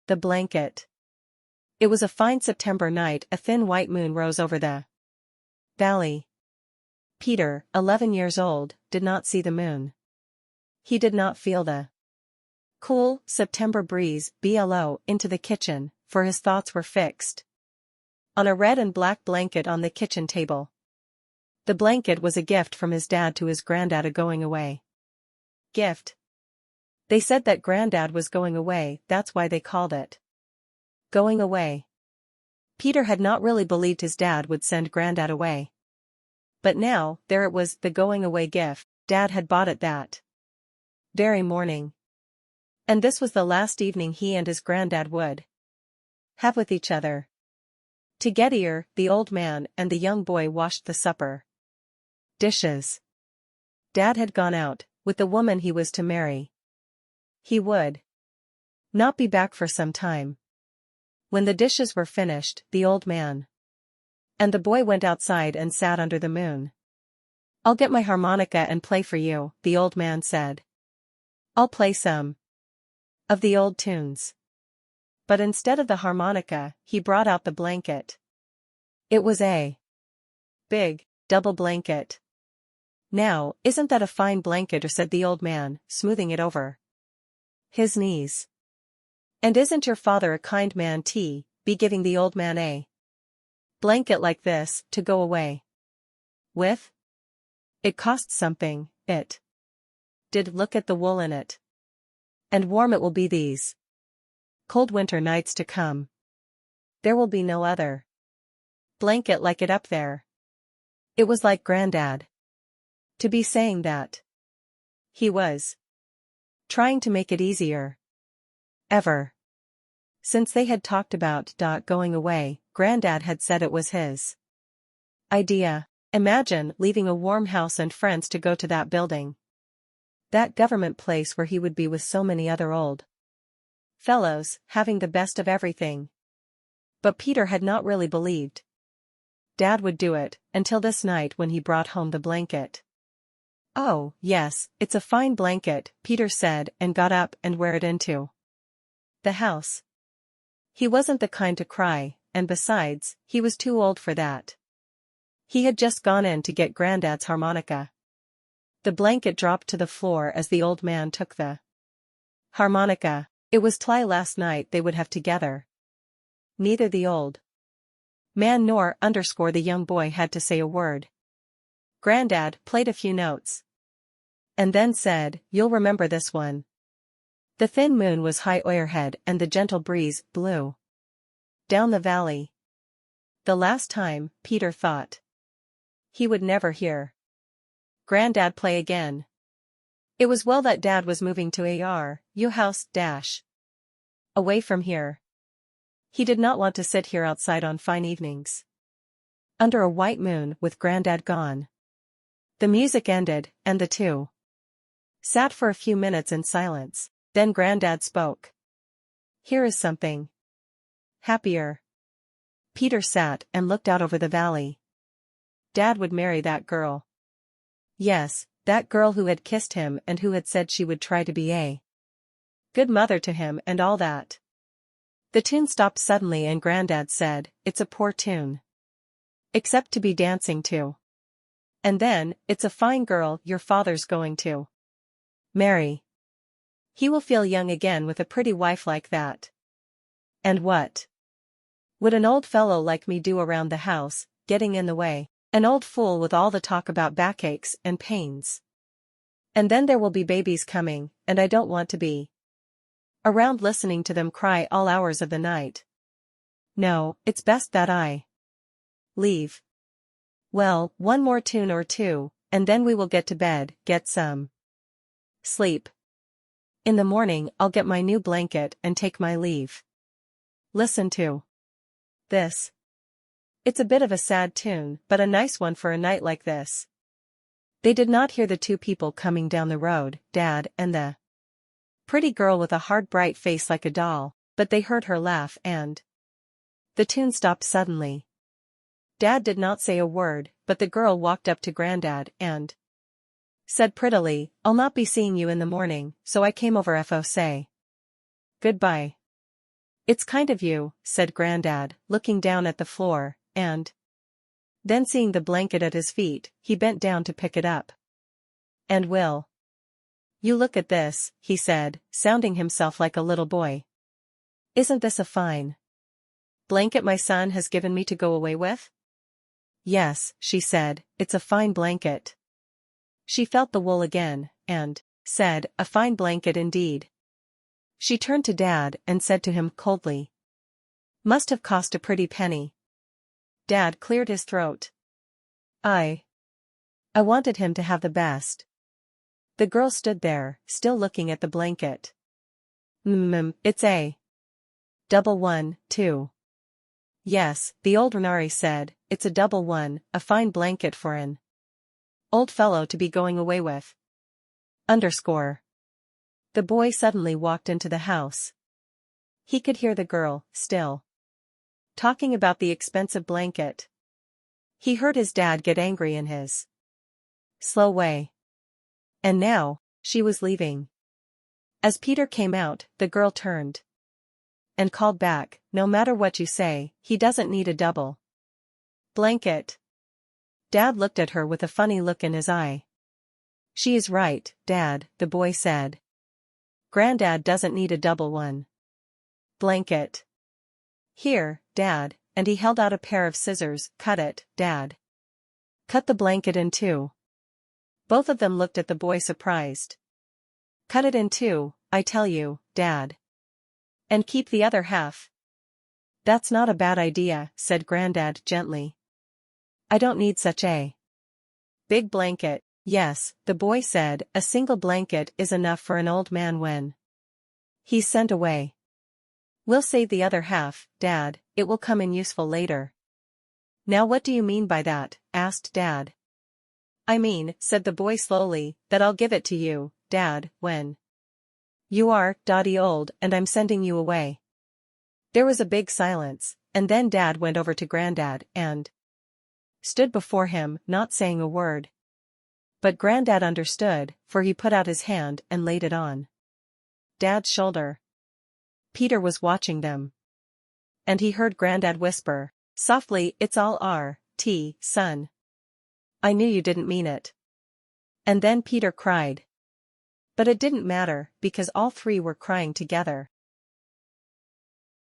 The blanket. It was a fine September night. A thin white moon rose over the valley. Peter, 11 years old, did not see the moon. He did not feel the cool, September breeze blow into the kitchen, for his thoughts were fixed on a red and black blanket on the kitchen table. The blanket was a gift from his dad to his granddad, a going away gift. They said that granddad was going away, that's why they called it going away. Peter had not really believed his dad would send granddad away. But now, there it was, the going away gift. Dad had bought it that very morning. And this was the last evening he and his granddad would have with each other. Together, the old man and the young boy washed the supper dishes. Dad had gone out with the woman he was to marry. He would not be back for some time. When the dishes were finished, the old man and the boy went outside and sat under the moon. "I'll get my harmonica and play for you," the old man said. "I'll play some of the old tunes." But instead of the harmonica, he brought out the blanket. It was a big, double blanket. "Now, isn't that a fine blanket?" said the old man, smoothing it over his knees. "And isn't your father a kind man to be giving the old man a blanket like this to go away with? It costs something, it did. Look at the wool in it. And warm it will be these cold winter nights to come. There will be no other blanket like it up there." It was like Granddad to be saying that. He was trying to make it easier. Ever since they had talked about going away, Granddad had said it was his idea. Imagine leaving a warm house and friends to go to that building, that government place where he would be with so many other old fellows, having the best of everything. But Peter had not really believed Dad would do it, until this night when he brought home the blanket. "Oh, yes, it's a fine blanket," Peter said, and got up and wear it into the house. He wasn't the kind to cry, and besides, he was too old for that. He had just gone in to get Granddad's harmonica. The blanket dropped to the floor as the old man took the harmonica. It was tly last night they would have together. Neither the old man nor the young boy had to say a word. Granddad played a few notes and then said, "You'll remember this one." The thin moon was high overhead and the gentle breeze blew down the valley. The last time, Peter thought, he would never hear Granddad play again. It was well that Dad was moving to a house away from here. He did not want to sit here outside on fine evenings under a white moon with Granddad gone. The music ended, and the two sat for a few minutes in silence. Then Granddad spoke. "Here is something happier." Peter sat and looked out over the valley. Dad would marry that girl. Yes, that girl who had kissed him and who had said she would try to be a good mother to him and all that. The tune stopped suddenly and Granddad said, "It's a poor tune. Except to be dancing to. And then, it's a fine girl your father's going to marry. He will feel young again with a pretty wife like that. And what would an old fellow like me do around the house, getting in the way? An old fool with all the talk about backaches and pains. And then there will be babies coming, and I don't want to be around listening to them cry all hours of the night. No, it's best that I leave. Well, one more tune or two, and then we will get to bed, get some sleep. In the morning I'll get my new blanket and take my leave. Listen to this. It's a bit of a sad tune, but a nice one for a night like this." They did not hear the two people coming down the road, Dad and the pretty girl with a hard bright face like a doll, but they heard her laugh and the tune stopped suddenly. Dad did not say a word, but the girl walked up to Granddad and said prettily, "I'll not be seeing you in the morning, so I came over to say goodbye." It's kind of you, said Granddad, looking down at the floor, and then seeing the blanket at his feet, he bent down to pick it up. And Will, you look at this, he said, sounding himself like a little boy. Isn't this a fine blanket my son has given me to go away with? Yes, she said, it's a fine blanket. She felt the wool again, and said, a fine blanket indeed. She turned to Dad and said to him coldly, must have cost a pretty penny. Dad cleared his throat. I wanted him to have the best. The girl stood there, still looking at the blanket. It's a double one, too. Yes, the old Renari said, it's a double one, a fine blanket for an old fellow to be going away with. The boy suddenly walked into the house. He could hear the girl, still talking about the expensive blanket. He heard his dad get angry in his slow way. And now, she was leaving. As Peter came out, the girl turned and called back, no matter what you say, he doesn't need a double blanket. Dad looked at her with a funny look in his eye. She is right, Dad, the boy said. Granddad doesn't need a double one blanket. Here, Dad, and he held out a pair of scissors. Cut it, Dad. Cut the blanket in two. Both of them looked at the boy surprised. Cut it in two, I tell you, Dad. And keep the other half. That's not a bad idea, said Granddad gently. I don't need such a big blanket. Yes, the boy said, a single blanket is enough for an old man when he's sent away. We'll save the other half, Dad, it will come in useful later. Now what do you mean by that? Asked Dad. I mean, said the boy slowly, that I'll give it to you, Dad, when you are old and I'm sending you away. There was a big silence, and then Dad went over to Granddad and stood before him, not saying a word. But Granddad understood, for he put out his hand and laid it on Dad's shoulder. Peter was watching them. And he heard Granddad whisper, softly, it's all son. I knew you didn't mean it. And then Peter cried. But it didn't matter, because all three were crying together.